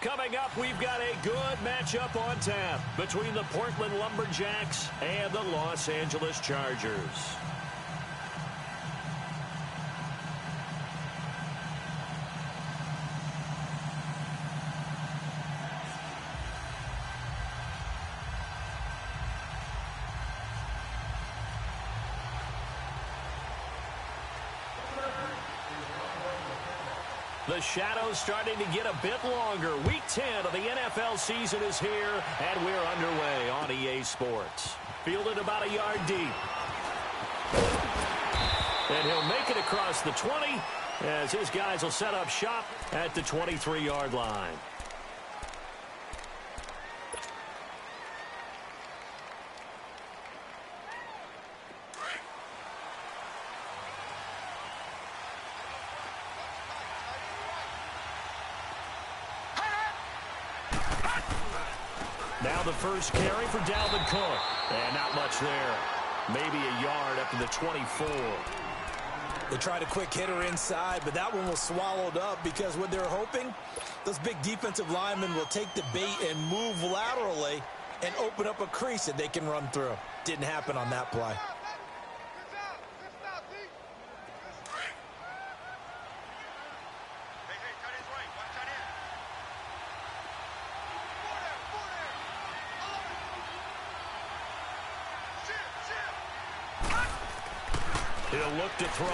Coming up, we've got a good matchup on tap between the Portland Lumberjacks and the Los Angeles Chargers. The shadow's starting to get a bit longer. Week 10 of the NFL season is here, and we're underway on EA Sports. Fielded about a yard deep. And he'll make it across the 20 as his guys will set up shop at the 23-yard line. Now the first carry for Dalvin Cook. And not much there. Maybe a yard up to the 24. They tried a quick hitter inside, but that one was swallowed up because what they're hoping, those big defensive linemen will take the bait and move laterally and open up a crease that they can run through. Didn't happen on that play. He'll look to throw.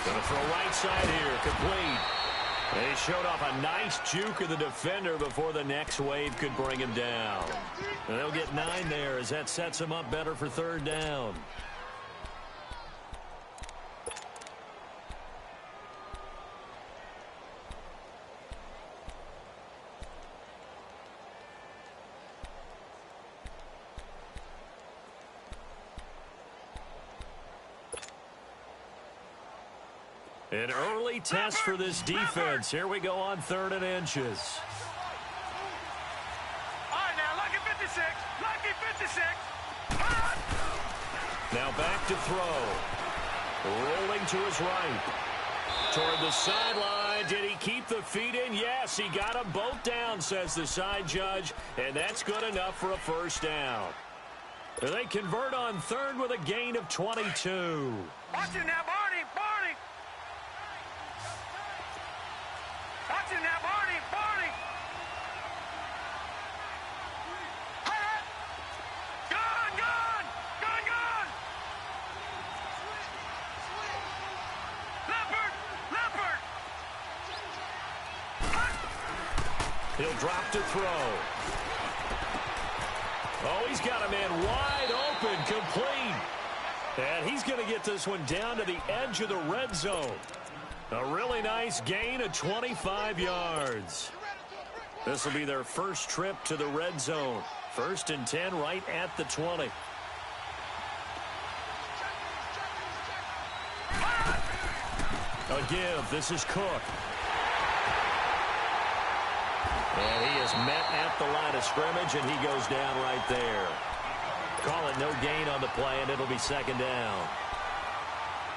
Going to throw right side here. Complete. They showed off a nice juke of the defender before the next wave could bring him down. And they'll get 9 there as that sets him up better for third down. An early test for this defense. Here we go on 3rd and inches. All right, now, lucky 56. Lucky 56. Now back to throw. Rolling to his right. Toward the sideline. Did he keep the feet in? Yes, he got them both down, says the side judge. And that's good enough for a first down. They convert on 3rd with a gain of 22. Watch it now, Barney. Barney. Watch it now, Barney. Barney. Gone, gone. Gone, gone. Leopard. Leopard. He'll drop to throw. Oh, he's got a man wide open, complete. And he's going to get this one down to the edge of the red zone. A really nice gain of 25 yards. This will be their first trip to the red zone. 1st and 10 right at the 20. A give. This is Cook. And he is met at the line of scrimmage, and he goes down right there. Call it no gain on the play, and it'll be 2nd down.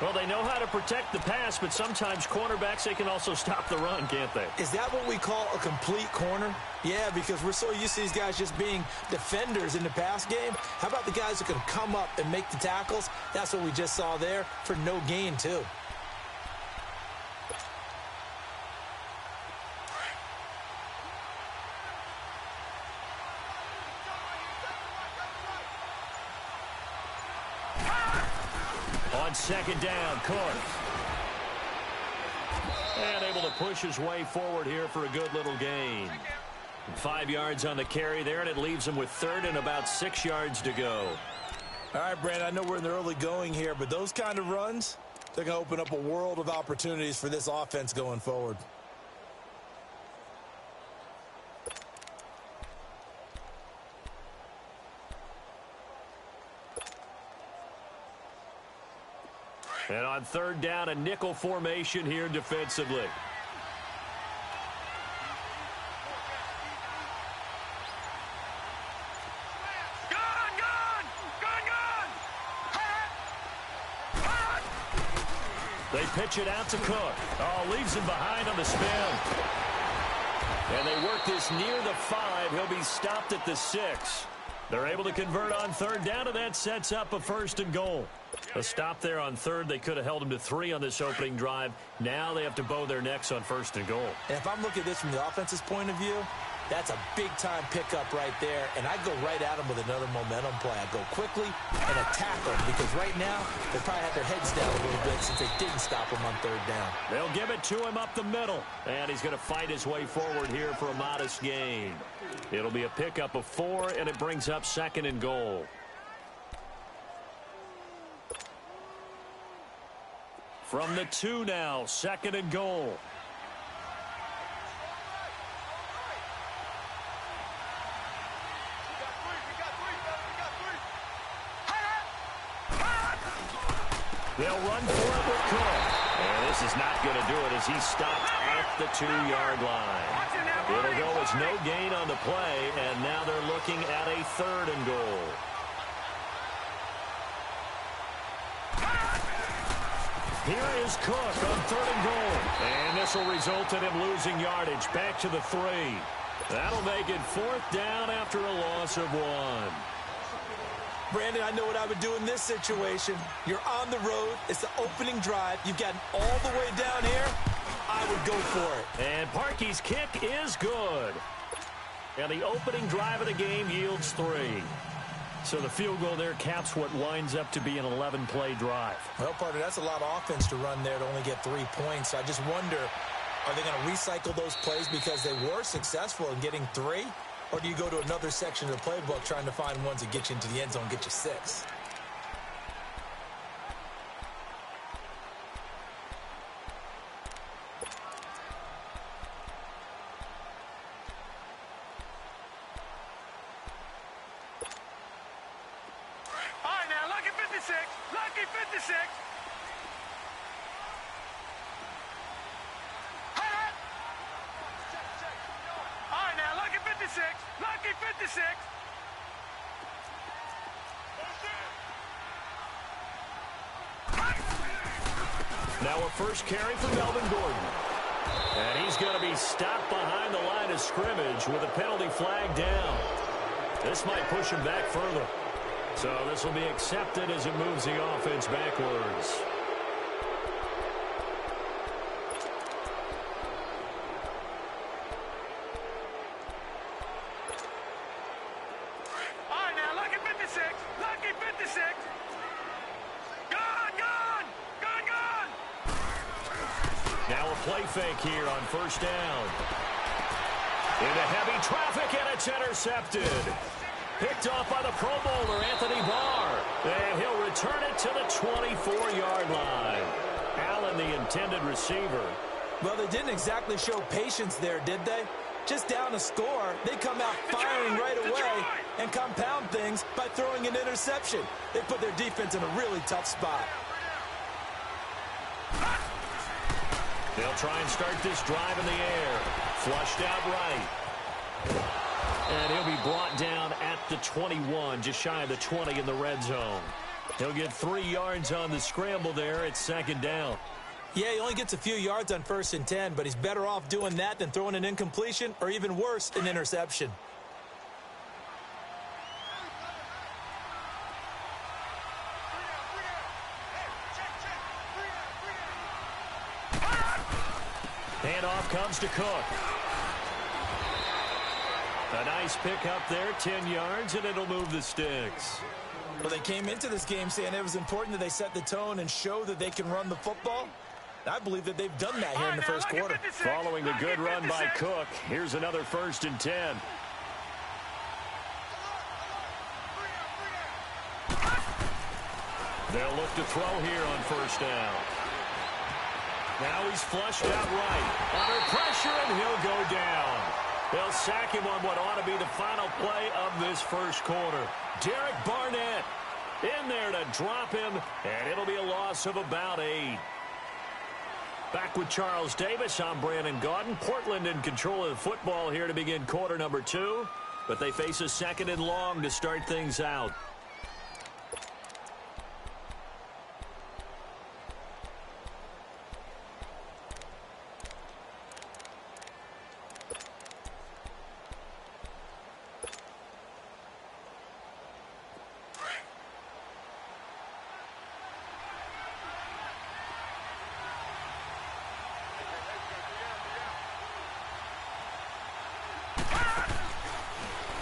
Well, they know how to protect the pass, but sometimes cornerbacks, they can also stop the run, can't they? Is that what we call a complete corner? Yeah, because we're so used to these guys just being defenders in the pass game. How about the guys who can come up and make the tackles? That's what we just saw there for no gain, too. On 2nd down, Cook. And able to push his way forward here for a good little gain. 5 yards on the carry there, and it leaves him with 3rd and about 6 yards to go. All right, Brandon, I know we're in the early going here, but those kind of runs, they're going to open up a world of opportunities for this offense going forward. And on 3rd down, a nickel formation here defensively. Gone, gone. Gone, gone. They pitch it out to Cook. Oh, leaves him behind on the spin. And they work this near the 5. He'll be stopped at the 6. They're able to convert on third down, and that sets up a 1st and goal. A stop there on third. They could have held him to 3 on this opening drive. Now they have to bow their necks on 1st and goal. And if I'm looking at this from the offense's point of view, that's a big-time pickup right there, and I go right at them with another momentum play. I go quickly and attack them because right now they probably have their heads down a little bit since they didn't stop him on third down. They'll give it to him up the middle, and he's going to fight his way forward here for a modest gain. It'll be a pickup of 4, and it brings up 2nd and goal. From the 2 now, 2nd and goal. They'll run for it with Cook. And this is not going to do it as he's stopped at the 2-yard line. It'll go as no gain on the play, and now they're looking at a 3rd and goal. Here is Cook on 3rd and goal. And this will result in him losing yardage back to the 3. That'll make it 4th down after a loss of 1. Brandon, I know what I would do in this situation. You're on the road. It's the opening drive. You've gotten all the way down here. I would go for it. And Parkey's kick is good. And the opening drive of the game yields 3. So the field goal there caps what winds up to be an 11-play drive. Well, partner, that's a lot of offense to run there to only get 3 points. I just wonder, are they going to recycle those plays because they were successful in getting 3? Or do you go to another section of the playbook trying to find ones that get you into the end zone, get you 6? All right, now, lucky 56. Lucky 56. All right, now, lucky 56. Lucky 56. Now a first carry for Melvin Gordon. And he's going to be stopped behind the line of scrimmage with a penalty flag down. This might push him back further. So this will be accepted as it moves the offense backwards. All right, now, lucky 56. Lucky 56. Gone, gone. Gone, gone. Now a play fake here on 1st down. Into heavy traffic, and it's intercepted. Picked off by the Pro Bowler, Anthony Barr. And he'll return it to the 24-yard line. Allen, the intended receiver. Well, they didn't exactly show patience there, did they? Just down a score, they come out firing right away and compound things by throwing an interception. They put their defense in a really tough spot. They'll try and start this drive in the air. Flushed out right. And he'll be brought down at the 21, just shy of the 20 in the red zone. He'll get 3 yards on the scramble there. It's 2nd down. Yeah, he only gets a few yards on 1st and 10, but he's better off doing that than throwing an incompletion or even worse, an interception. Handoff comes to Cook. A nice pickup there, 10 yards, and it'll move the sticks. Well, they came into this game saying it was important that they set the tone and show that they can run the football. I believe that they've done that here in the first quarter. Following the good run by Cook, here's another 1st and 10. They'll look to throw here on 1st down. Now he's flushed out right. Under pressure, and he'll go down. They'll sack him on what ought to be the final play of this first quarter. Derek Barnett in there to drop him, and it'll be a loss of about 8. Back with Charles Davis, I'm Brandon Gaudin. Portland in control of the football here to begin quarter number 2, but they face a 2nd and long to start things out.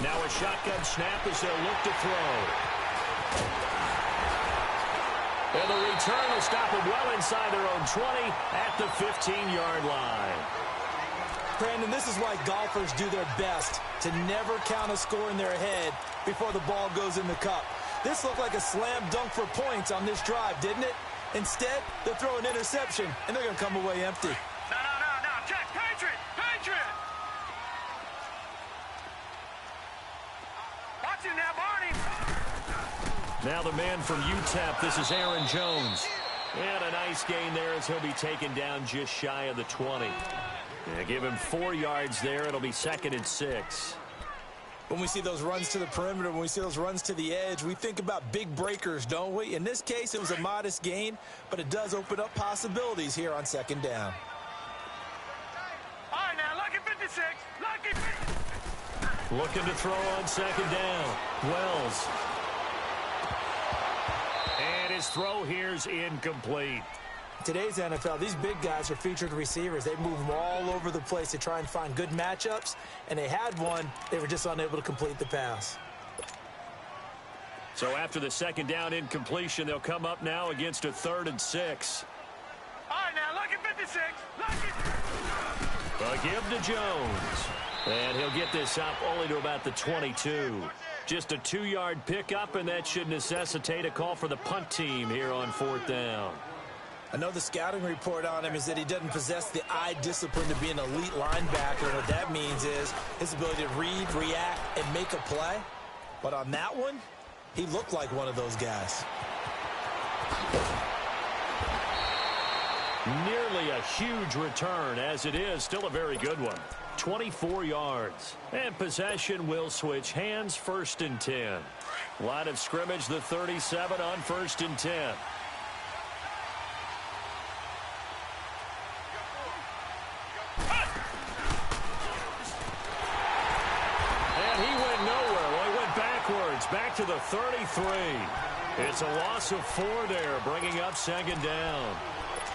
Now a shotgun snap as they'll look to throw. And the return will stop them well inside their own 20 at the 15-yard line. Brandon, this is why golfers do their best to never count a score in their head before the ball goes in the cup. This looked like a slam dunk for points on this drive, didn't it? Instead, they'll throw an interception, and they're going to come away empty. No. Check. Patriot. Watch it now, Barney. Now the man from UTEP, this is Aaron Jones. And a nice gain there as he'll be taken down just shy of the 20. Yeah, give him 4 yards there. It'll be 2nd and 6. When we see those runs to the perimeter, when we see those runs to the edge, we think about big breakers, don't we? In this case, it was a modest gain, but it does open up possibilities here on 2nd down. All right, now, lucky 56. Lucky 56. Looking to throw on 2nd down. Wells. And his throw here's incomplete. Today's NFL, these big guys are featured receivers. They move them all over the place to try and find good matchups, and they had one. They were just unable to complete the pass. So after the 2nd down incompletion, they'll come up now against a 3rd and 6. All right, now, lucky 56. Lucky. A give to Jones. And he'll get this up only to about the 22. Just a 2-yard pickup, and that should necessitate a call for the punt team here on 4th down. I know the scouting report on him is that he doesn't possess the eye discipline to be an elite linebacker. And what that means is his ability to read, react, and make a play. But on that one, he looked like one of those guys. Nearly a huge return, as it is still a very good one. 24 yards. And possession will switch hands. 1st and 10. Line of scrimmage, the 37 on 1st and 10. Back to the 33. It's a loss of 4 there, bringing up 2nd down.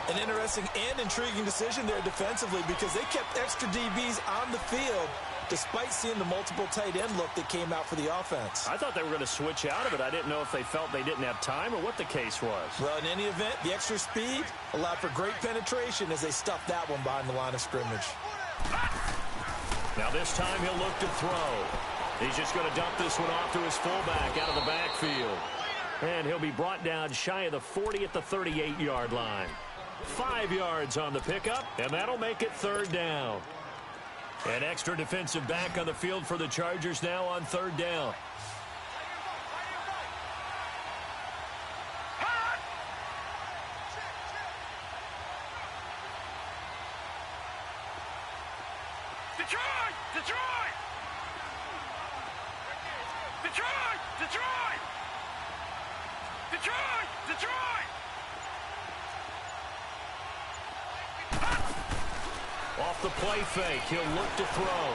An interesting and intriguing decision there defensively because they kept extra DBs on the field despite seeing the multiple tight end look that came out for the offense. I thought they were going to switch out of it. I didn't know if they felt they didn't have time or what the case was. Well, in any event, the extra speed allowed for great penetration as they stuffed that one behind the line of scrimmage. Now this time he'll look to throw. He's just going to dump this one off to his fullback out of the backfield. And he'll be brought down shy of the 40 at the 38-yard line. 5 yards on the pickup, and that'll make it 3rd down. An extra defensive back on the field for the Chargers now on 3rd down. Detroit! Off the play fake, he'll look to throw.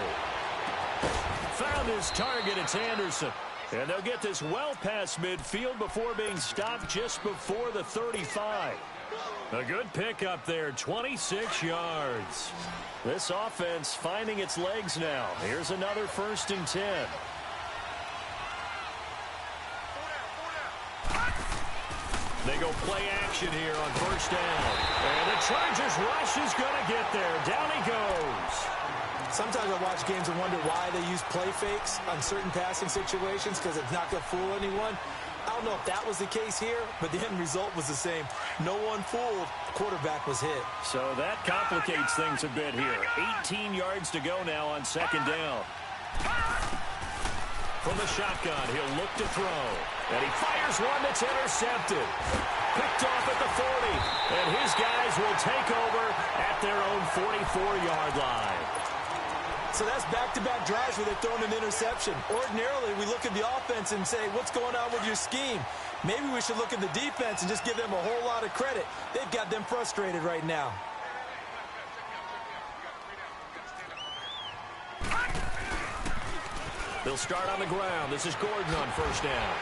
Found his target, it's Anderson. And they'll get this well past midfield before being stopped just before the 35. A good pickup there, 26 yards. This offense finding its legs now. Here's another 1st and 10. They go play action here on 1st down. And the Chargers rush is going to get there. Down he goes. Sometimes I watch games and wonder why they use play fakes on certain passing situations because it's not going to fool anyone. I don't know if that was the case here, but the end result was the same. No one fooled. Quarterback was hit. So that complicates things a bit here. 18 yards to go now on 2nd down. From the shotgun, he'll look to throw. And he fires one that's intercepted. Picked off at the 40. And his guys will take over at their own 44-yard line. So that's back-to-back drives where they've thrown an interception. Ordinarily, we look at the offense and say, what's going on with your scheme? Maybe we should look at the defense and just give them a whole lot of credit. They've got them frustrated right now. They'll start on the ground. This is Gordon on 1st down.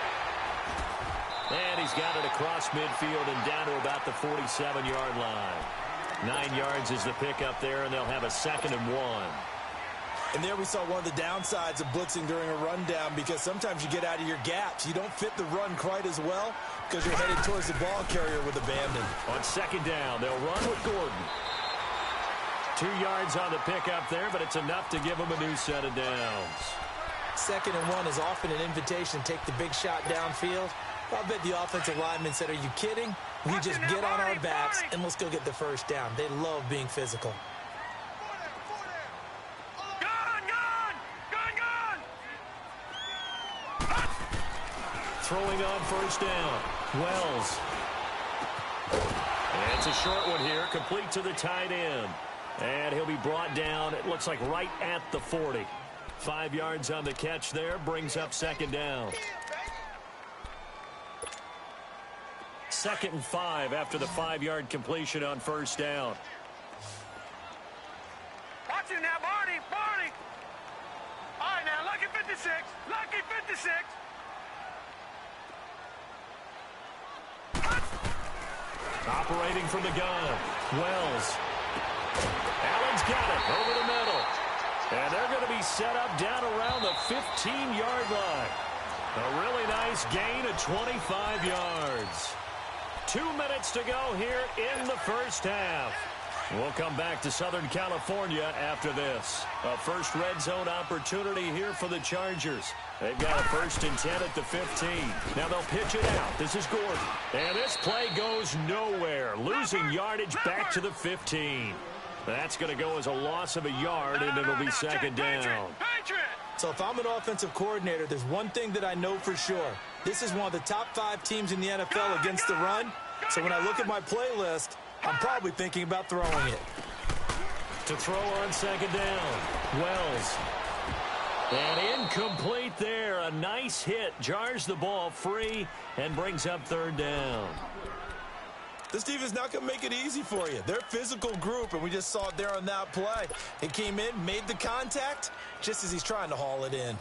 And he's got it across midfield and down to about the 47-yard line. 9 yards is the pickup there, and they'll have a 2nd and 1. And there we saw one of the downsides of blitzing during a rundown, because sometimes you get out of your gaps. You don't fit the run quite as well because you're headed towards the ball carrier with abandon. On second down, they'll run with Gordon. 2 yards on the pickup there, but it's enough to give them a new set of downs. 2nd and 1 is often an invitation to take the big shot downfield. I bet the offensive lineman said, "Are you kidding? We just get on our backs and let's go get the first down." They love being physical. Throwing on first down, Wells. And it's a short one here, complete to the tight end. And he'll be brought down, it looks like right at the 40. 5 yards on the catch there, brings up second down. 2nd and 5 after the 5-yard completion on first down. Watch it now, Barney, Barney. All right, now, lucky 56, lucky 56. Operating from the gun, Wells. Allen's got it over the middle. And they're going to be set up down around the 15-yard line. A really nice gain of 25 yards. 2 minutes to go here in the first half. We'll come back to Southern California after this. A first red zone opportunity here for the Chargers. They've got a 1st and 10 at the 15. Now they'll pitch it out. This is Gordon. And this play goes nowhere. Losing yardage back to the 15. That's going to go as a loss of a yard, and it'll be second down. So if I'm an offensive coordinator, there's one thing that I know for sure. This is one of the top 5 teams in the NFL against the run. So when I look at my playlist, I'm probably thinking about throwing it. To throw on second down, Wells. And incomplete there. A nice hit. Jars the ball free and brings up 3rd down. This defense is not going to make it easy for you. They're a physical group, and we just saw it there on that play. It came in, made the contact, just as he's trying to haul it in.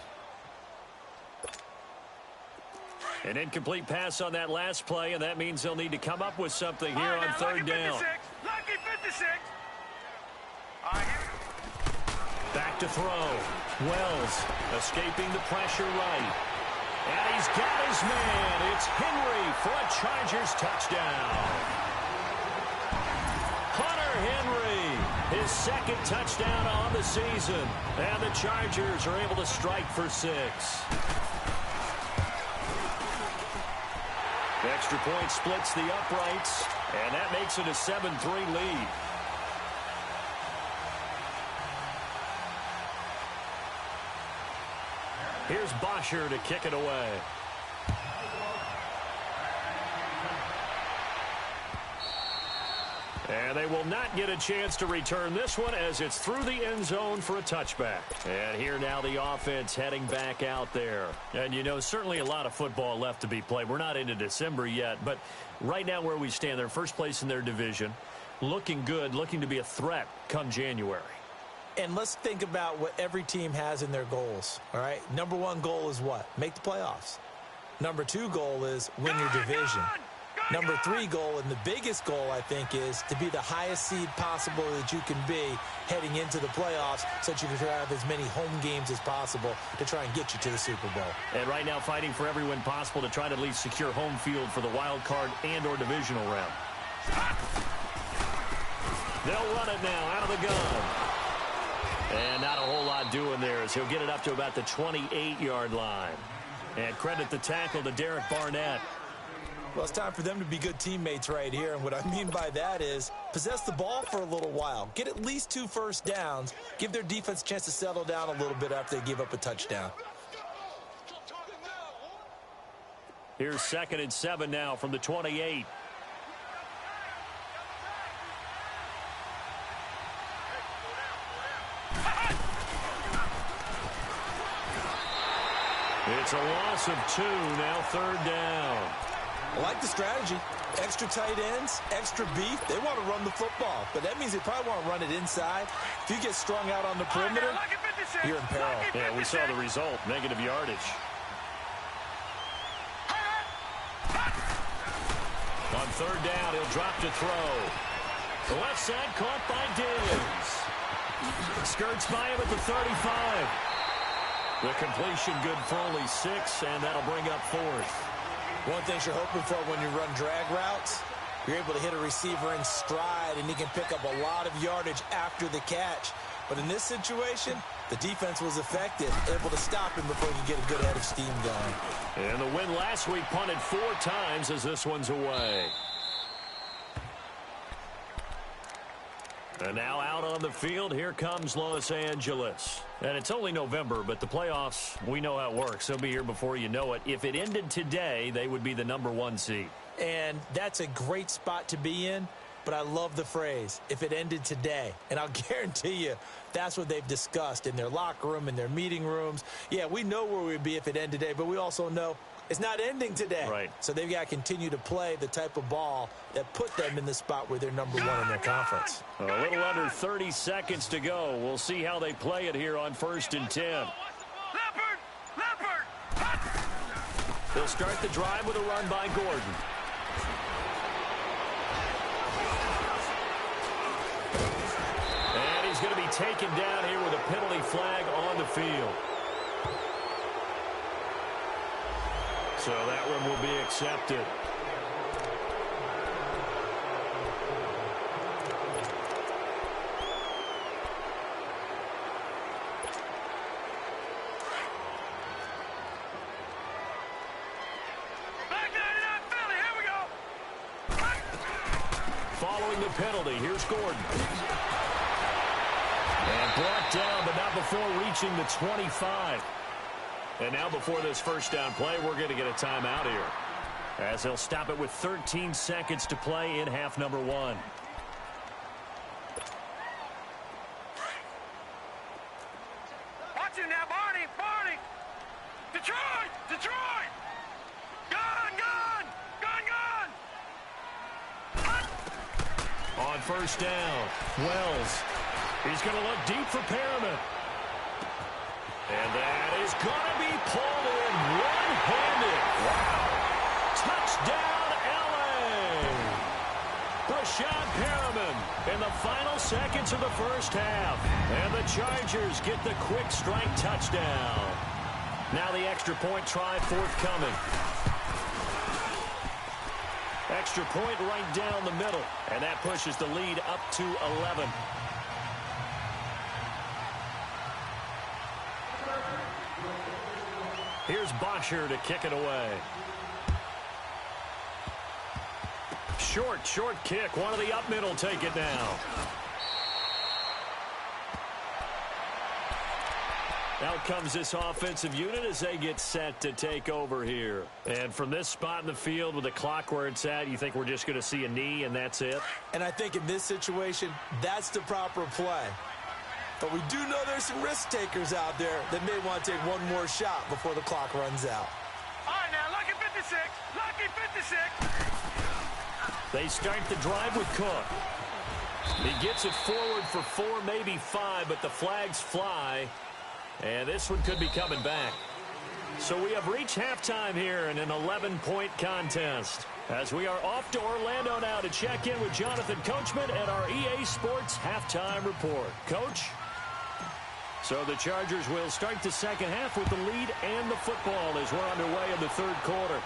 An incomplete pass on that last play, and that means they'll need to come up with something here on 3rd down. Lucky 56. Back to throw. Wells escaping the pressure right. And he's got his man. It's Henry for a Chargers touchdown. Hunter Henry, his 2nd touchdown on the season. And the Chargers are able to strike for 6. The extra point splits the uprights, and that makes it a 7-3 lead. Here's Bosher to kick it away. And they will not get a chance to return this one as it's through the end zone for a touchback. And here now the offense heading back out there. And, you know, certainly a lot of football left to be played. We're not into December yet, but right now where we stand, they're first place in their division. Looking good, looking to be a threat come January. And let's think about what every team has in their goals, all right? Number 1 goal is what? Make the playoffs. Number 2 goal is win your division. Number 3 goal, and the biggest goal, I think, is to be the highest seed possible that you can be heading into the playoffs so that you can have as many home games as possible to try and get you to the Super Bowl. And right now fighting for every win possible to try to at least secure home field for the wild card and or divisional round. They'll run it now out of the gun. And not a whole lot doing there as he'll get it up to about the 28-yard line. And credit the tackle to Derek Barnett. Well, it's time for them to be good teammates right here. And what I mean by that is possess the ball for a little while. Get at least 2 first downs. Give their defense a chance to settle down a little bit after they give up a touchdown. Here's 2nd and 7 now from the 28. It's a loss of 2, now 3rd down. I like the strategy. Extra tight ends, extra beef. They want to run the football, but that means they probably want to run it inside. If you get strung out on the perimeter, you're in peril. Yeah, we saw the result, negative yardage. On 3rd down, he'll drop to throw. The left side caught by Diggs. Skirts by him at the 35. The completion good for only 6, and that'll bring up 4th. One thing you're hoping for when you run drag routes, you're able to hit a receiver in stride, and he can pick up a lot of yardage after the catch. But in this situation, the defense was effective, able to stop him before he could get a good head of steam going. And the win last week punted 4 times as this one's away. And now out on the field, here comes Los Angeles. And it's only November, but the playoffs, we know how it works. They'll be here before you know it. If it ended today, they would be the #1 seed. And that's a great spot to be in, but I love the phrase, if it ended today. And I'll guarantee you, that's what they've discussed in their locker room, in their meeting rooms. Yeah, we know where we'd be if it ended today, but we also know it's not ending today. Right. So they've got to continue to play the type of ball that put them in the spot where they're #1 in their conference. A little under 30 seconds to go. We'll see how they play it here on 1st and 10. They'll start the drive with a run by Gordon. And he's going to be taken down here with a penalty flag on the field. So that one will be accepted. Following the penalty, here's Gordon. And brought down, but not before reaching the 25. And now before this first down play, we're going to get a timeout here, as they'll stop it with 13 seconds to play in half number 1. Watch him now, Barney! Barney! Detroit! Detroit! Gun! Gun! Gun! Gun! On first down, Wells. He's going to look deep for Perriman. And that is going to be pulled in one-handed. Wow. Touchdown, L.A. Brashad Perriman in the final seconds of the first half. And the Chargers get the quick strike touchdown. Now the extra point try forthcoming. Extra point right down the middle. And that pushes the lead up to 11. Here's Bosher to kick it away. Short kick. One of the up middle take it now. Out comes this offensive unit as they get set to take over here. And from this spot in the field with the clock where it's at, you think we're just going to see a knee and that's it? And I think in this situation, that's the proper play. But we do know there's some risk takers out there that may want to take one more shot before the clock runs out. All right, now, lucky 56. Lucky 56. They start the drive with Cook. He gets it forward for 4, maybe 5, but the flags fly. And this one could be coming back. So we have reached halftime here in an 11-point contest. As we are off to Orlando now to check in with Jonathan Coachman at our EA Sports Halftime Report. Coach? So the Chargers will start the second half with the lead and the football as we're underway in the third quarter.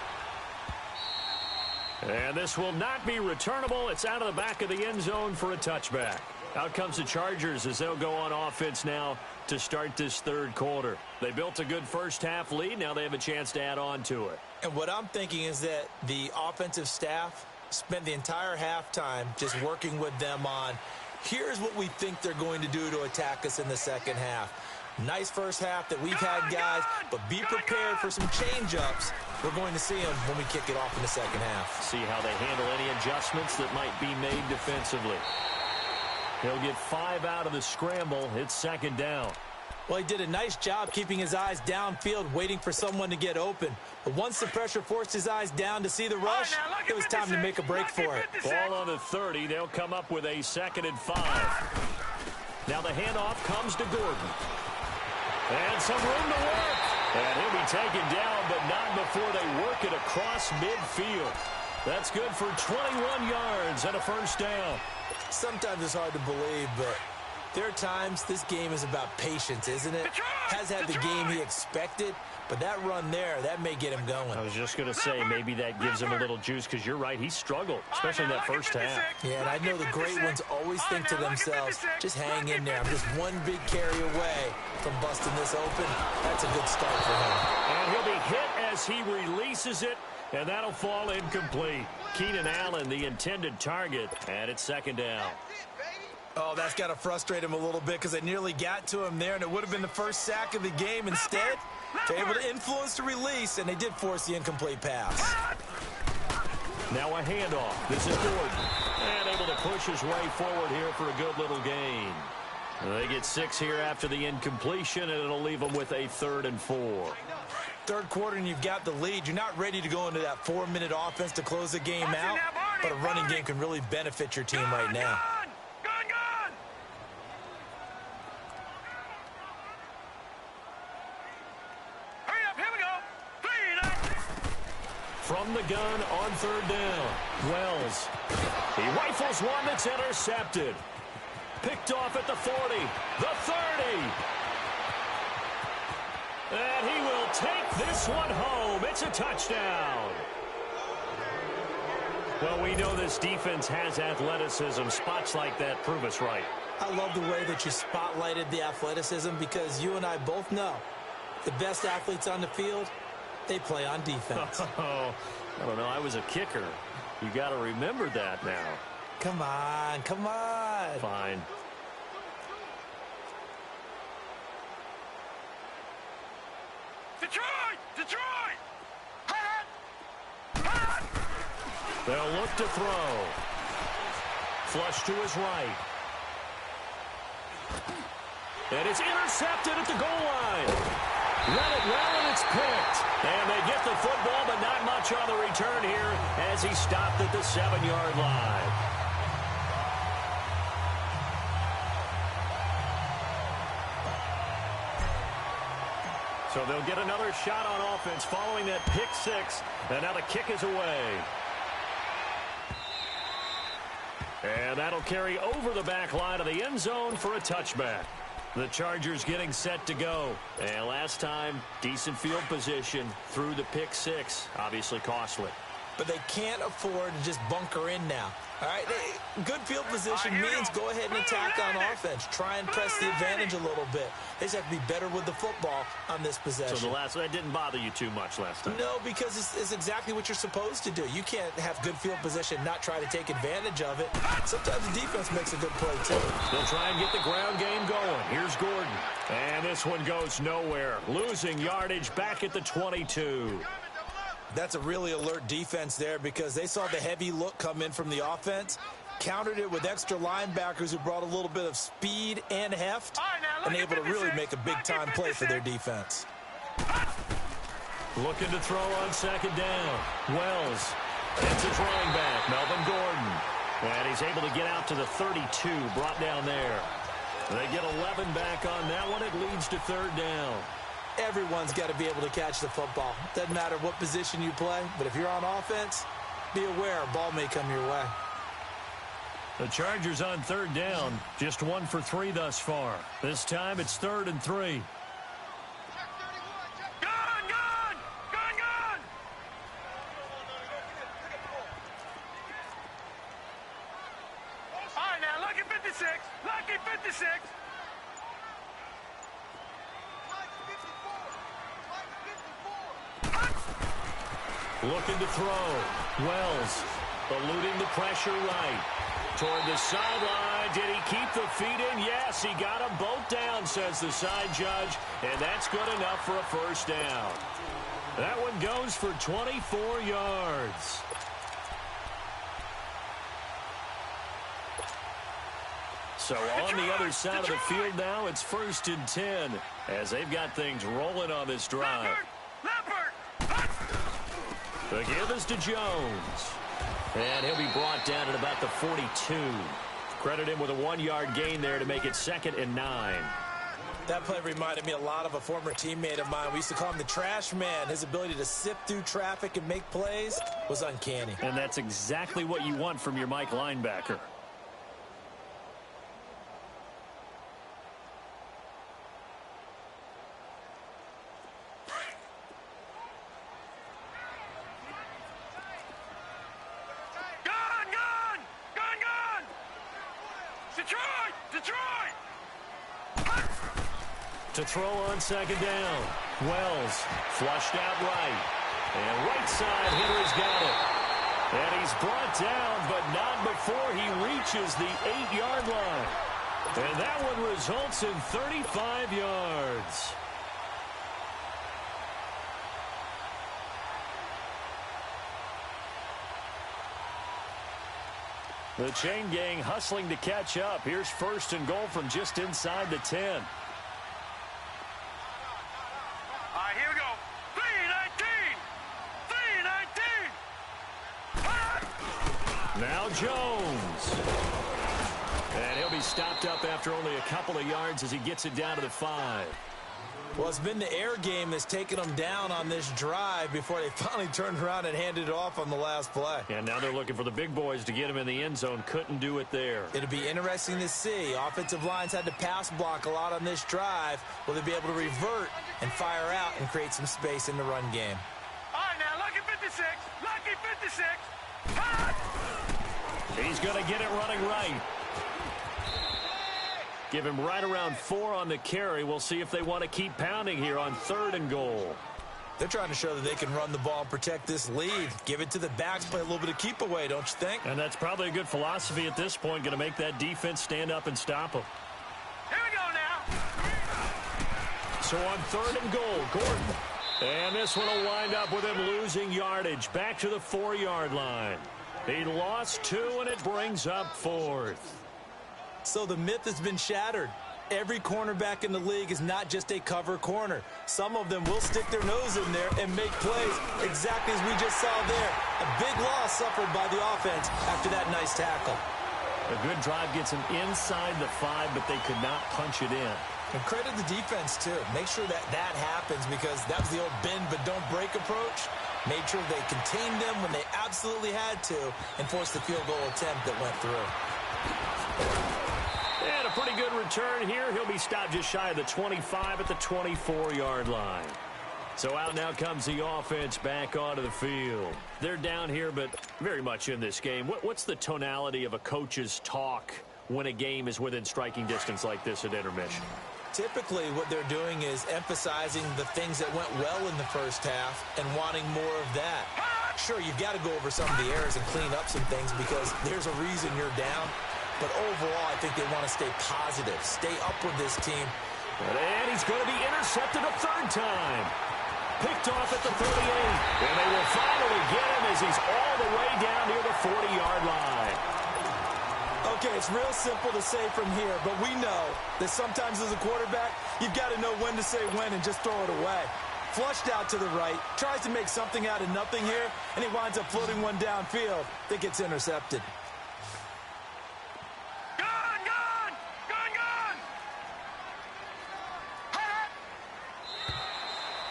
And this will not be returnable. It's out of the back of the end zone for a touchback. Out comes the Chargers as they'll go on offense now to start this third quarter. They built a good first half lead. Now they have a chance to add on to it. And what I'm thinking is that the offensive staff spent the entire halftime just working with them on, here's what we think they're going to do to attack us in the second half. Nice first half that we've had, guys, but be prepared for some change-ups. We're going to see them when we kick it off in the second half. See how they handle any adjustments that might be made defensively. He'll get 5 out of the scramble. It's second down. Well, he did a nice job keeping his eyes downfield, waiting for someone to get open. But once the pressure forced his eyes down to see the rush, it was time to make a break for it. Ball on the 30. They'll come up with a 2nd and 5. Now the handoff comes to Gordon. And some room to work. And he'll be taken down, but not before they work it across midfield. That's good for 21 yards and a first down. Sometimes it's hard to believe, but There are times this game is about patience, isn't it? Has had the game he expected, but that run there, that may get him going. I was just going to say, maybe that gives him a little juice, because you're right, he struggled, especially in that first half. Yeah, and I know the great ones always think to themselves, just hang in there. I'm just one big carry away from busting this open. That's a good start for him. And he'll be hit as he releases it, and that'll fall incomplete. Keenan Allen, the intended target, and it's second down. Oh, that's got to frustrate him a little bit because they nearly got to him there, and it would have been the first sack of the game. Instead, they're able to influence the release, and they did force the incomplete pass. Now a handoff. This is Gordon. And able to push his way forward here for a good little gain. They get 6 here after the incompletion, and it'll leave them with a 3rd and 4. Third quarter, and you've got the lead. You're not ready to go into that 4-minute offense to close the game out, but a running game can really benefit your team right now. From the gun on 3rd down, Wells. He rifles one that's intercepted. Picked off at the 40, the 30. And he will take this one home. It's a touchdown. Well, we know this defense has athleticism. Spots like that prove us right. I love the way that you spotlighted the athleticism because you and I both know the best athletes on the field, they play on defense. Oh, I don't know. I was a kicker. You got to remember that now. Come on, come on. Fine. Detroit! They'll look to throw. Flush to his right. And it's intercepted at the goal line. Run it well, and it's picked. And they get the football, but not much on the return here as he stopped at the 7-yard line. So they'll get another shot on offense following that pick 6. And now the kick is away. And that'll carry over the back line of the end zone for a touchback. The Chargers getting set to go. And last time, decent field position through the pick 6. Obviously costly. But they can't afford to just bunker in now. All right, good field position means go ahead and attack on offense. Try and press the advantage a little bit. They just have to be better with the football on this possession. So that didn't bother you too much last time? No, because it's exactly what you're supposed to do. You can't have good field position, not try to take advantage of it. Sometimes the defense makes a good play, too. They'll try and get the ground game going. Here's Gordon. And this one goes nowhere. Losing yardage back at the 22. That's a really alert defense there because they saw the heavy look come in from the offense, countered it with extra linebackers who brought a little bit of speed and heft, and able to really make a big-time play for their defense. Looking to throw on 2nd down. Wells. It's his running back, Melvin Gordon. And he's able to get out to the 32, brought down there. They get 11 back on that one. It leads to 3rd down. Everyone's got to be able to catch the football. Doesn't matter what position you play, but if you're on offense, be aware a ball may come your way. The Chargers on 3rd down, just 1 for 3 thus far. This time it's 3rd and 3. All right, now, lucky 56. Lucky 56. Looking to throw. Wells eluding the pressure right. Toward the sideline. Did he keep the feet in? Yes, he got them both down, says the side judge. And that's good enough for a 1st down. That one goes for 24 yards. So on the other side of the field now, it's 1st and 10 as they've got things rolling on this drive. The give is to Jones. And he'll be brought down at about the 42. Credit him with a 1-yard gain there to make it 2nd and 9. That play reminded me a lot of a former teammate of mine. We used to call him the trash man. His ability to sift through traffic and make plays was uncanny. And that's exactly what you want from your Mike linebacker. Detroit! Detroit! To throw on second down. Wells flushed out right. And right side hitter's got it. And he's brought down, but not before he reaches the 8-yard line. And that one results in 35 yards. The chain gang hustling to catch up. Here's first and goal from just inside the 10. All right, here we go. 3-19. 3-19. Now Jones. And he'll be stopped up after only a couple of yards as he gets it down to the 5. Well, it's been the air game that's taken them down on this drive before they finally turned around and handed it off on the last play. And now they're looking for the big boys to get him in the end zone. Couldn't do it there. It'll be interesting to see. Offensive lines had to pass block a lot on this drive. Will they be able to revert and fire out and create some space in the run game? All right, now, lucky 56. Lucky 56. He's going to get it running right. Give him right around 4 on the carry. We'll see if they want to keep pounding here on 3rd and goal. They're trying to show that they can run the ball and protect this lead. Give it to the backs, play a little bit of keep away, don't you think? And that's probably a good philosophy at this point. Going to make that defense stand up and stop them. Here we go now. So on 3rd and goal, Gordon. And this one will wind up with him losing yardage. Back to the 4-yard line. He lost 2, and it brings up 4th. So the myth has been shattered. Every cornerback in the league is not just a cover corner. Some of them will stick their nose in there and make plays exactly as we just saw there. A big loss suffered by the offense after that nice tackle. A good drive gets them inside the 5, but they could not punch it in. And credit the defense, too. Make sure that that happens because that was the old bend but don't break approach. Made sure they contained them when they absolutely had to and forced the field goal attempt that went through. And a pretty good return here. He'll be stopped just shy of the 25 at the 24-yard line. So out now comes the offense back onto the field. They're down here, but very much in this game. What's the tonality of a coach's talk when a game is within striking distance like this at intermission? Typically, what they're doing is emphasizing the things that went well in the first half and wanting more of that. Sure, you've got to go over some of the errors and clean up some things because there's a reason you're down. But overall, I think they want to stay positive, stay up with this team. And he's going to be intercepted a 3rd time. Picked off at the 38. And they will finally get him as he's all the way down near the 40-yard line. Okay, it's real simple to say from here, but we know that sometimes as a quarterback, you've got to know when to say when and just throw it away. Flushed out to the right, tries to make something out of nothing here, and he winds up floating one downfield that gets intercepted.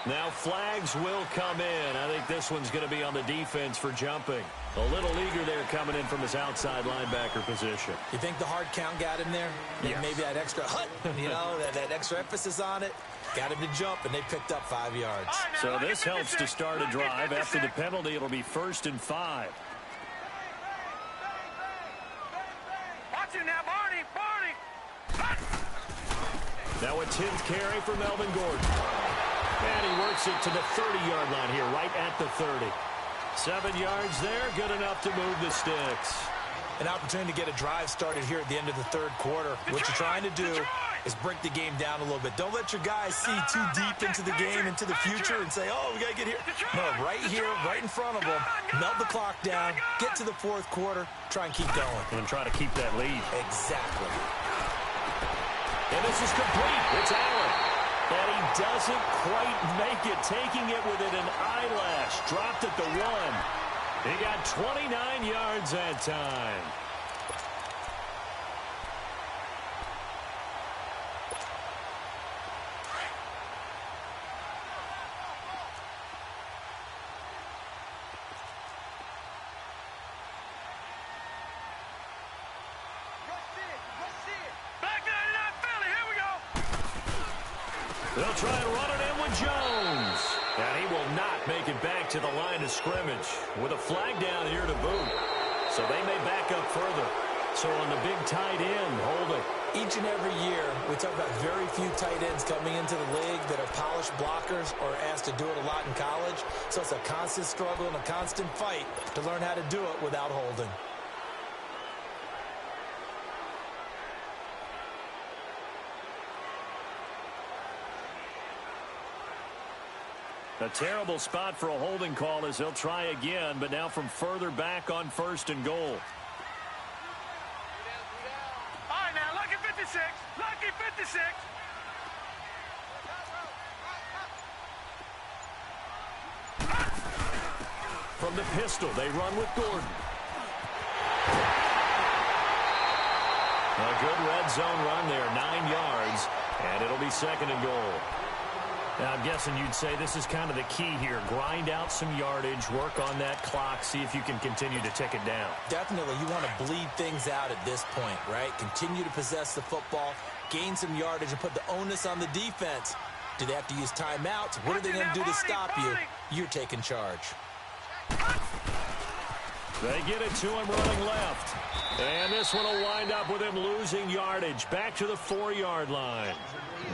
Now flags will come in. I think this one's going to be on the defense for jumping. A little eager there coming in from his outside linebacker position. You think the hard count got him there? Yes. Maybe that extra hut, that extra emphasis on it. Got him to jump, and they picked up 5 yards. So this helps to start a drive. After the penalty, it'll be 1st and 5. Watch it now, Barney. Now a 10th carry for Melvin Gordon. And he works it to the 30-yard line here, right at the 30. 7 yards there, good enough to move the sticks. An opportunity to get a drive started here at the end of the 3rd quarter. What you're trying to do is break the game down a little bit. Don't let your guys see too deep into the game, into the future, and say, oh, we got to get here. No, right here, right in front of them, melt the clock down, get to the 4th quarter, try and keep going. And try to keep that lead. Exactly. And this is complete. It's Allen. And he doesn't quite make it, taking it within an eyelash. Dropped at the 1. He got 29 yards that time. They'll try and run it in with Jones. And he will not make it back to the line of scrimmage with a flag down here to boot. So they may back up further. So on the big tight end, holding. Each and every year, we talk about very few tight ends coming into the league that are polished blockers or asked to do it a lot in college. So it's a constant struggle and a constant fight to learn how to do it without holding. A terrible spot for a holding call as they'll try again, but now from further back on 1st and goal. All right, now, lucky 56. Lucky 56. From the pistol, they run with Gordon. A good red zone run there, 9 yards, and it'll be 2nd and goal. Now, I'm guessing you'd say this is kind of the key here. Grind out some yardage, work on that clock, see if you can continue to tick it down. Definitely, you want to bleed things out at this point, right? Continue to possess the football, gain some yardage, and put the onus on the defense. Do they have to use timeouts? What are they going to do to stop you? You're taking charge. They get it to him running left. And this one will wind up with him losing yardage. Back to the 4-yard line.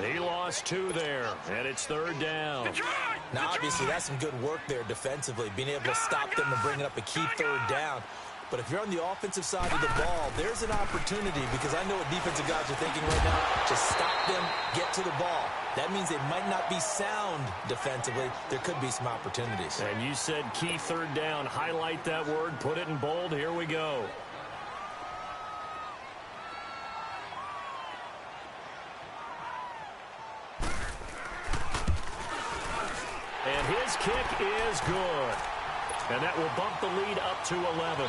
He lost 2 there, and it's 3rd down. Now, obviously, that's some good work there defensively, being able to stop them and bringing up a key 3rd down. But if you're on the offensive side of the ball, there's an opportunity, because I know what defensive guys are thinking right now. Just stop them, get to the ball. That means they might not be sound defensively. There could be some opportunities. And you said key 3rd down. Highlight that word, put it in bold. Here we go. And his kick is good. And that will bump the lead up to 11.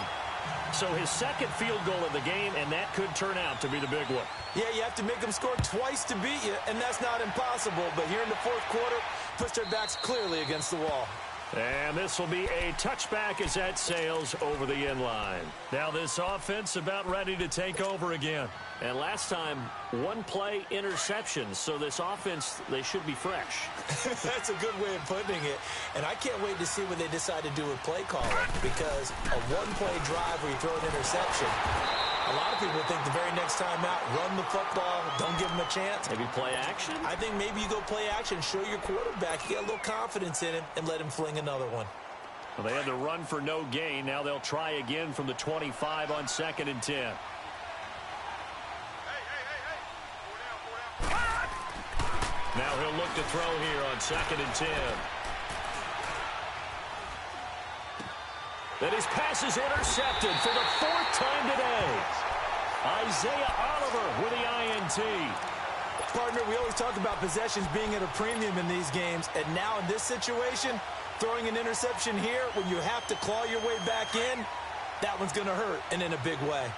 So his 2nd field goal of the game, and that could turn out to be the big one. Yeah, you have to make them score twice to beat you, and that's not impossible. But here in the 4th quarter, push their backs clearly against the wall. And this will be a touchback as that sails over the end line. Now this offense about ready to take over again. And last time, 1-play interception. So this offense, they should be fresh. That's a good way of putting it. And I can't wait to see what they decide to do with play calling. Because a 1-play drive where you throw an interception, a lot of people think the very next time out, run the football, don't give them a chance. Maybe play action? I think maybe you go play action, show your quarterback, you get a little confidence in him, and let him fling another one. Well, they had to run for no gain. Now they'll try again from the 25 on 2nd and 10. Now he'll look to throw here on 2nd and 10. Then his pass is intercepted for the 4th time today. Isaiah Oliver with the INT. Partner, we always talk about possessions being at a premium in these games, and now in this situation, throwing an interception here when you have to claw your way back in, that one's going to hurt, and in a big way.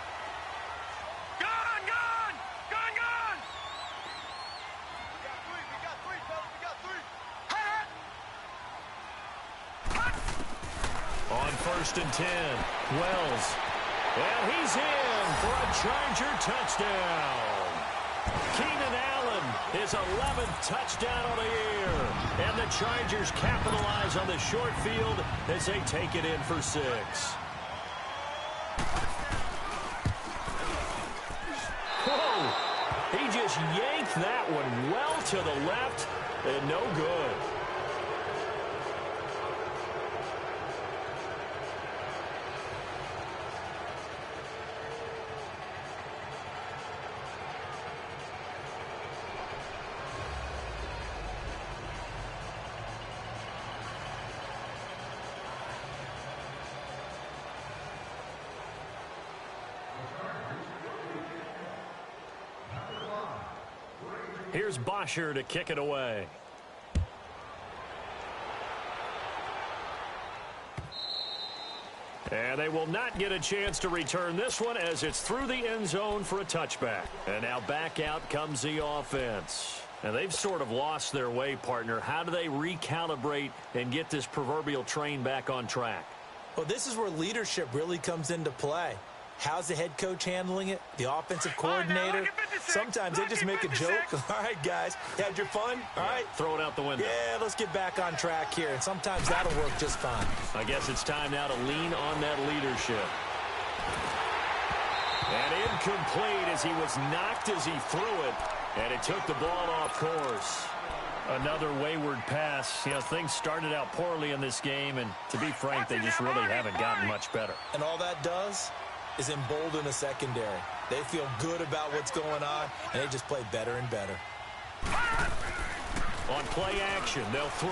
On 1st and 10, Wells. And he's in for a Charger touchdown. Keenan Allen, his 11th touchdown of the year. And the Chargers capitalize on the short field as they take it in for 6. Whoa! He just yanked that one well to the left and no good. Here's Bosher to kick it away. And they will not get a chance to return this one as it's through the end zone for a touchback. And now back out comes the offense. And they've sort of lost their way, partner. How do they recalibrate and get this proverbial train back on track? Well, this is where leadership really comes into play. How's the head coach handling it? The offensive coordinator? Sometimes they just make a joke. All right, guys, you had your fun? All right. Throw it out the window. Yeah, let's get back on track here. And sometimes that'll work just fine. I guess it's time now to lean on that leadership. And incomplete as he was knocked as he threw it, and it took the ball off course. Another wayward pass. You know, things started out poorly in this game, and to be frank, they just really haven't gotten much better. And all that does is embolden the secondary. They feel good about what's going on, and they just play better and better. On play action, they'll throw.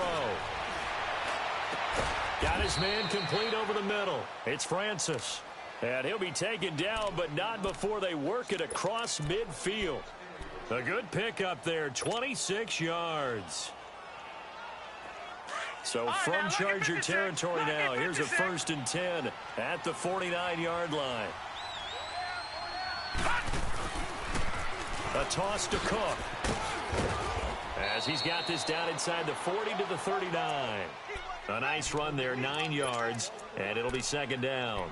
Got his man complete over the middle. It's Francis. And he'll be taken down, but not before they work it across midfield. A good pickup there, 26 yards. So from Charger territory now, here's a 1st and 10 at the 49-yard line. A toss to Cook. As he's got this down inside the 40 to the 39. A nice run there, 9 yards, and it'll be 2nd down.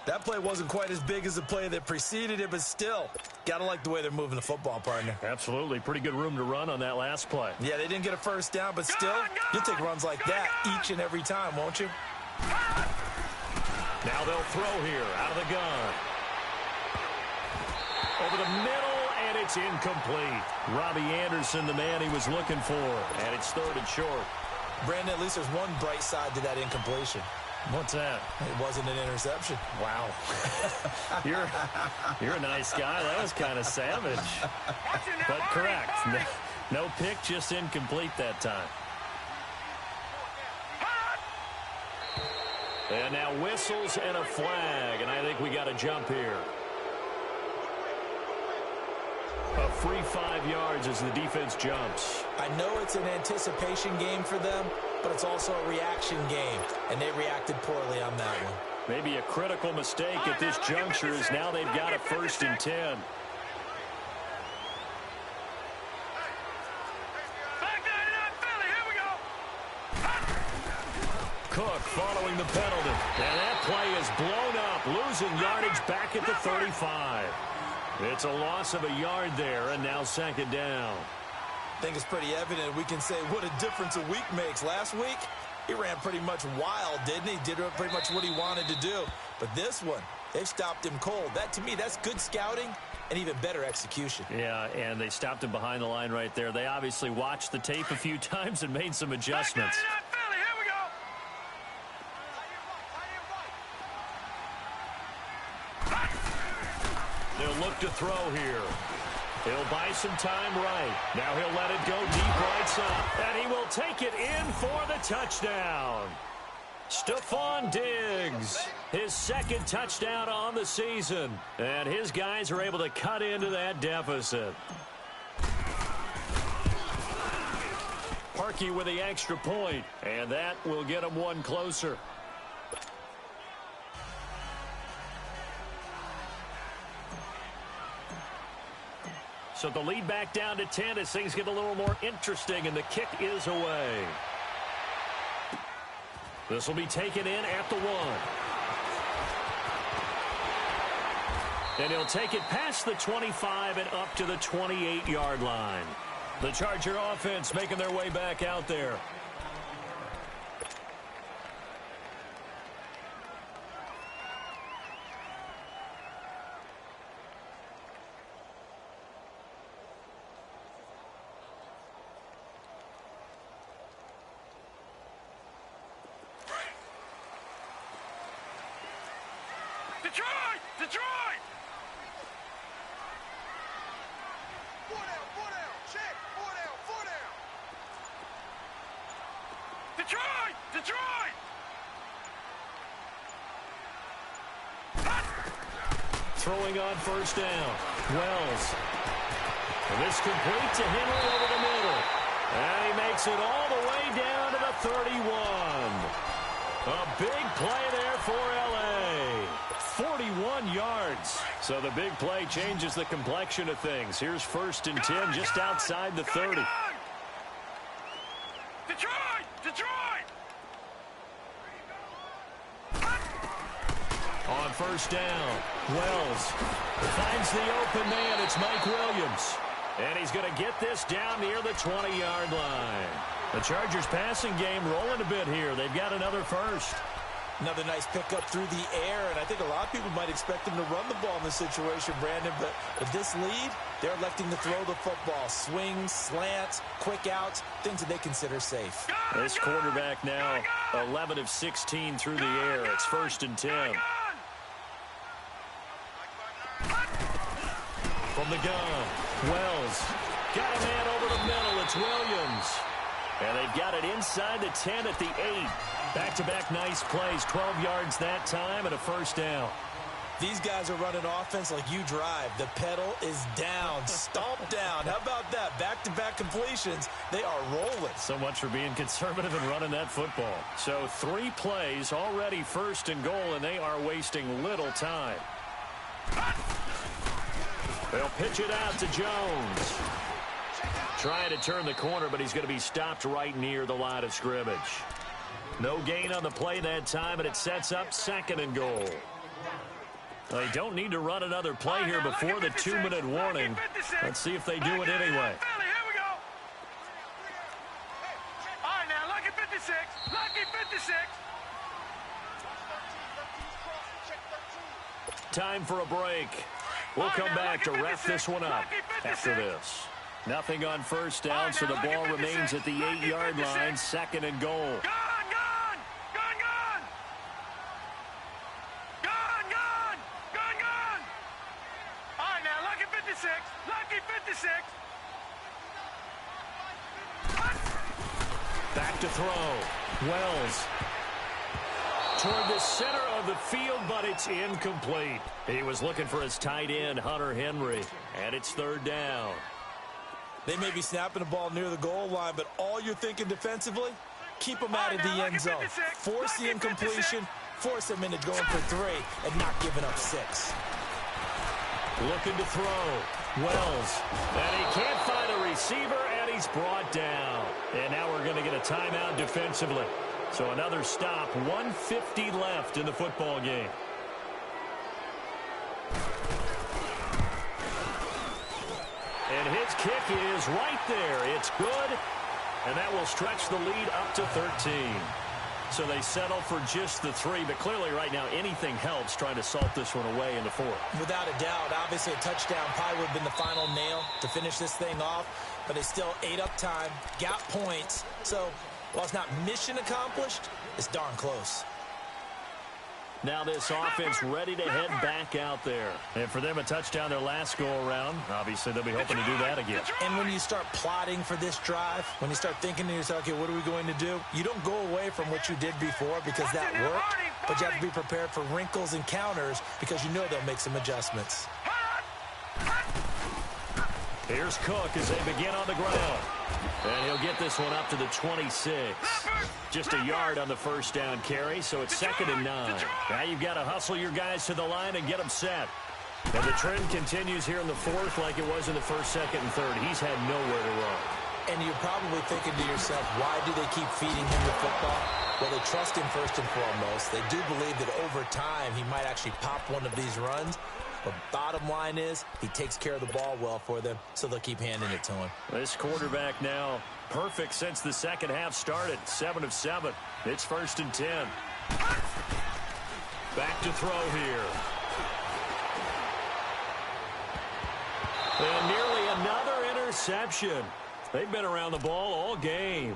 That play wasn't quite as big as the play that preceded it, but still, got to like the way they're moving the football, partner. Absolutely. Pretty good room to run on that last play. Yeah, they didn't get a 1st down, but still, you'll take runs like that each and every time, won't you? Now they'll throw here out of the gun. Over the middle, and it's incomplete. Robbie Anderson, the man he was looking for, and it's 3rd and short. Brandon, at least there's one bright side to that incompletion. What's that? It wasn't an interception. Wow. You're a nice guy. That was kind of savage. But correct. No pick, just incomplete that time. And now whistles and a flag, and I think we got a jump here. A free 5 yards as the defense jumps. I know it's an anticipation game for them, but it's also a reaction game, and they reacted poorly on that one. Maybe a critical mistake at this juncture is now they've got a 1st and 10. Cook following the penalty. And that play is blown up, losing yardage back at the 35. It's a loss of a yard there, and now 2nd down. I think it's pretty evident. We can say what a difference a week makes. Last week, he ran pretty much wild, didn't he? Did pretty much what he wanted to do. But this one, they've stopped him cold. That, to me, that's good scouting and even better execution. Yeah, and they stopped him behind the line right there. They obviously watched the tape a few times and made some adjustments. They'll look to throw here. He'll buy some time right. Now he'll let it go deep right side. And he will take it in for the touchdown. Stephon Diggs, his 2nd touchdown on the season. And his guys are able to cut into that deficit. Parkey with the extra point, and that will get him one closer. So the lead back down to 10 as things get a little more interesting, and the kick is away. This will be taken in at the 1. And he'll take it past the 25 and up to the 28-yard line. The Charger offense making their way back out there. Detroit! Detroit! 4 down, check, 4 down. Detroit! Detroit! Throwing on 1st down. Wells. And this complete to Henry over the middle. And he makes it all the way down to the 31. A big play there for L.A. 41 yards. So the big play changes the complexion of things. Here's 1st and 10 just outside the 30. Detroit! Detroit! On 1st down, Wells finds the open man. It's Mike Williams. And he's going to get this down near the 20-yard line. The Chargers passing game rolling a bit here. They've got another 1st. Another nice pickup through the air, and I think a lot of people might expect him to run the ball in this situation, Brandon, but with this lead, they're electing to throw the football. Swings, slants, quick outs, things that they consider safe. This quarterback now 11 of 16 through the air. It's 1st and 10. From the gun, Wells got a man over the middle. It's Williams. And they've got it inside the 10 at the 8. Back-to-back nice plays, 12 yards that time and a 1st down. These guys are running offense like you drive. The pedal is down, stomp down. How about that? Back-to-back completions. They are rolling. So much for being conservative and running that football. So 3 plays, already 1st and goal, and they are wasting little time. They'll pitch it out to Jones. Trying to turn the corner, but he's going to be stopped right near the line of scrimmage. No gain on the play that time, and it sets up 2nd and goal. They don't need to run another play here before the 2-minute warning. Let's see if they do it anyway. Here we go. All right, now, lucky 56. Lucky 56. Time for a break. We'll come back to wrap this one up after this. Nothing on 1st down, so the ball remains at the 8-yard line, 2nd and goal. Lucky 56. Back to throw. Wells toward the center of the field, but it's incomplete. He was looking for his tight end, Hunter Henry, and it's 3rd down. They may be snapping the ball near the goal line, but all you're thinking defensively, keep them out of the end zone. Force the incompletion, force them into going for 3, and not giving up 6. Looking to throw. Wells. And he can't find a receiver, and he's brought down. And now we're going to get a timeout defensively. So another stop. 1:50 left in the football game. And his kick is right there. It's good. And that will stretch the lead up to 13. So they settle for just the 3, but clearly right now anything helps trying to salt this one away in the 4th. Without a doubt, obviously a touchdown probably would have been the final nail to finish this thing off, but they still ate up time, got points. So while it's not mission accomplished, it's darn close. Now this offense ready to head back out there. And for them, a touchdown their last go-around. Obviously, they'll be hoping to do that again. And when you start plotting for this drive, when you start thinking to yourself, okay, what are we going to do? You don't go away from what you did before because that worked, but you have to be prepared for wrinkles and counters because you know they'll make some adjustments. Here's Cook as they begin on the ground. And he'll get this one up to the 26. Just a yard on the 1st down carry, so it's 2nd and 9. Now you've got to hustle your guys to the line and get them set. And the trend continues here in the 4th like it was in the 1st, 2nd, and 3rd. He's had nowhere to run. And you're probably thinking to yourself, why do they keep feeding him the football? Well, they trust him first and foremost. They do believe that over time he might actually pop one of these runs. But bottom line is, he takes care of the ball well for them, so they'll keep handing it to him. This quarterback now perfect since the 2nd half started. 7 of 7. It's 1st and 10. Back to throw here. And nearly another interception. They've been around the ball all game.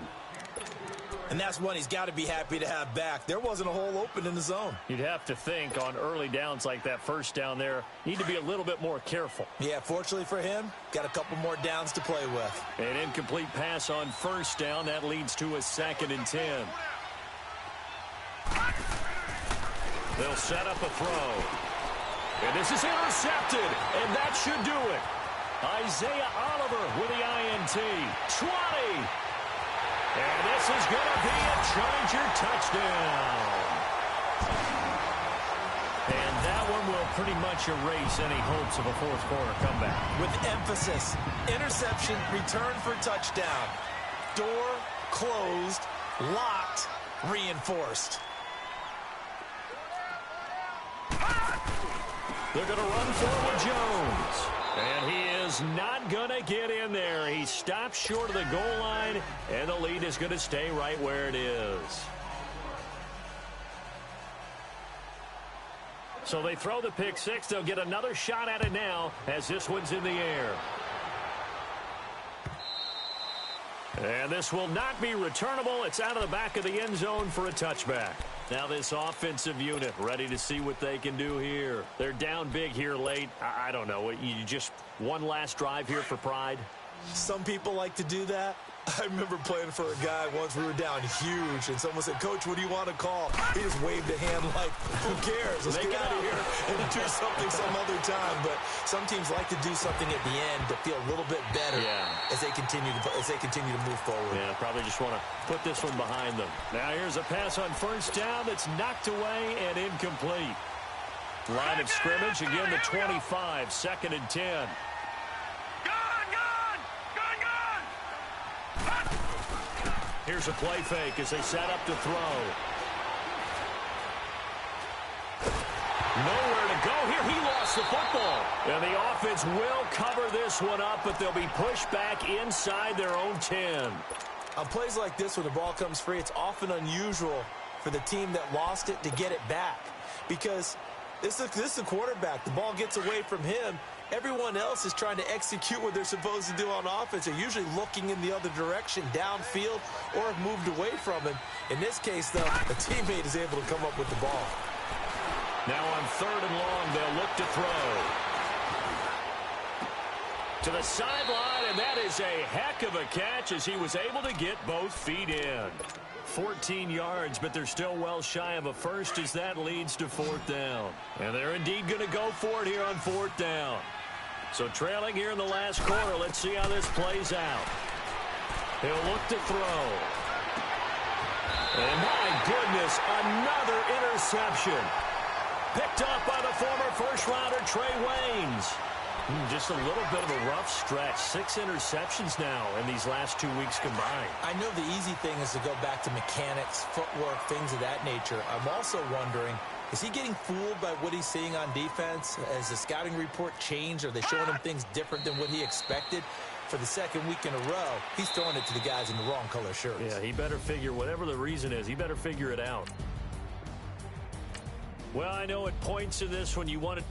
And that's one he's got to be happy to have back. There wasn't a hole open in the zone. You'd have to think on early downs like that 1st down there, need to be a little bit more careful. Yeah, fortunately for him, got a couple more downs to play with. An incomplete pass on 1st down. That leads to a 2nd and 10. They'll set up a throw. And this is intercepted, and that should do it. Isaiah Oliver with the INT. 20. And this is going to be a Charger touchdown. And that one will pretty much erase any hopes of a 4th quarter comeback. With emphasis, interception, return for touchdown. Door closed, locked, reinforced. They're going to run forward Jones. And he is not going to get in there. He stops short of the goal line, and the lead is going to stay right where it is. So they throw the pick six. They'll get another shot at it now as this one's in the air. And this will not be returnable. It's out of the back of the end zone for a touchback. Now this offensive unit ready to see what they can do here. They're down big here late. I don't know. You just one last drive here for pride? Some people like to do that. I remember playing for a guy once. We were down huge, and someone said, "Coach, what do you want to call?" He just waved a hand like, "Who cares? Let's get out of here and do something some other time." But some teams like to do something at the end to feel a little bit better as they continue to move forward. Yeah, probably just want to put this one behind them. Now here's a pass on first down that's knocked away and incomplete. Line of scrimmage again, the 25, 2nd and 10. Here's a play fake as they set up to throw. Nowhere to go here. He lost the football. And the offense will cover this one up, but they'll be pushed back inside their own 10. On plays like this, when the ball comes free, it's often unusual for the team that lost it to get it back. Because this is the quarterback. The ball gets away from him. Everyone else is trying to execute what they're supposed to do on offense. They're usually looking in the other direction, downfield, or have moved away from him. In this case, though, a teammate is able to come up with the ball. Now on 3rd and long, they'll look to throw. To the sideline, and that is a heck of a catch as he was able to get both feet in. 14 yards, but they're still well shy of a first as that leads to 4th down. And they're indeed going to go for it here on 4th down. So trailing here in the last quarter, let's see how this plays out. He'll look to throw. And my goodness, another interception. Picked off by the former first-rounder Trey Waynes. Just a little bit of a rough stretch. 6 interceptions now in these last 2 weeks combined. I know the easy thing is to go back to mechanics, footwork, things of that nature. I'm also wondering, is he getting fooled by what he's seeing on defense? Has the scouting report changed? Are they showing him things different than what he expected? For the 2nd week in a row, he's throwing it to the guys in the wrong color shirts. Yeah, he better figure, whatever the reason is, he better figure it out. Well, I know at points in this when you want to